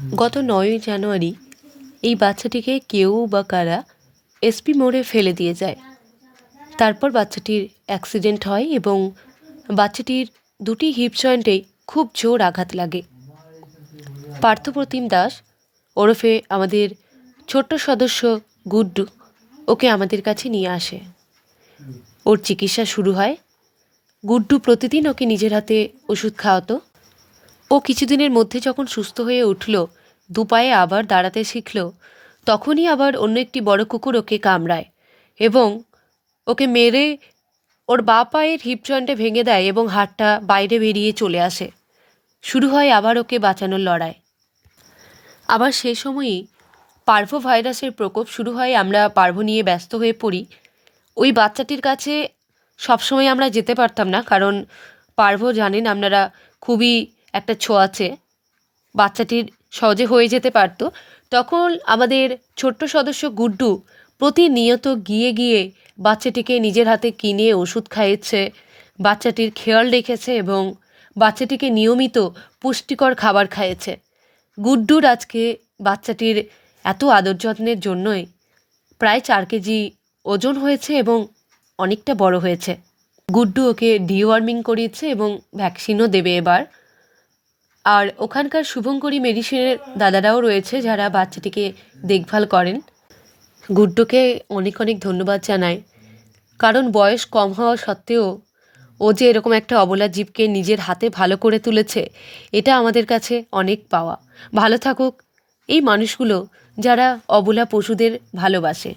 গত ৯ই জানুয়ারি এই বাচ্চাটিকে কেউ বা কারা এসপি মোড়ে ফেলে দিয়ে যায়। তারপর বাচ্চাটির অ্যাক্সিডেন্ট হয় এবং বাচ্চাটির দুটি হিপ জয়েন্টেই খুব জোর আঘাত লাগে। পার্থপ্রতিম দাস ওরফে আমাদের ছোট্ট সদস্য গুড্ডু ওকে আমাদের কাছে নিয়ে আসে। ওর চিকিৎসা শুরু হয়। গুড্ডু প্রতিদিন ওকে নিজের হাতে ওষুধ খাওয়াতো। ও কিছুদিনের মধ্যে যখন সুস্থ হয়ে উঠল, দুপায়ে আবার দাঁড়াতে শিখল, তখনই আবার অন্য একটি বড় কুকুর ওকে কামড়ায় এবং ওকে মেরে ওর বাঁ পায়ের হিপ জয়েন্টে ভেঙে দেয় এবং হাড়টা বাইরে বেরিয়ে চলে আসে। শুরু হয় আবার ওকে বাঁচানোর লড়াই। আবার সেই সময়ই পার্ভো ভাইরাসের প্রকোপ শুরু হয়। আমরা পার্ভো নিয়ে ব্যস্ত হয়ে পড়ি। ওই বাচ্চাটির কাছে সবসময় আমরা যেতে পারতাম না, কারণ পার্ভো জানেন আপনারা খুবই একটা ছোঁয়াচে, বাচ্চাটির সহজে হয়ে যেতে পারত। তখন আমাদের ছোট্ট সদস্য গুড্ডু প্রতিনিয়ত গিয়ে গিয়ে বাচ্চাটিকে নিজের হাতে কিনে ওষুধ খাইয়েছে, বাচ্চাটির খেয়াল রেখেছে এবং বাচ্চাটিকে নিয়মিত পুষ্টিকর খাবার খাইয়েছে। গুড্ডুর আজকে বাচ্চাটির এত আদর যত্নের জন্যই প্রায় 4 কেজি ওজন হয়েছে এবং অনেকটা বড় হয়েছে। গুড্ডু ওকে ডিওয়ার্মিং করিয়েছে এবং ভ্যাকসিনও দেবে এবার। আর ওখানকার শুভঙ্করী মেডিসিনের দাদারাও রয়েছে যারা বাচ্চাটিকে দেখভাল করেন। গুড্ডুকে অনেক অনেক ধন্যবাদ জানাই, কারণ বয়স কম হওয়া সত্ত্বেও ও যে এরকম একটা অবলা জীবকে নিজের হাতে ভালো করে তুলেছে, এটা আমাদের কাছে অনেক পাওয়া। ভালো থাকুক এই মানুষগুলো যারা অবলা পশুদের ভালোবাসে।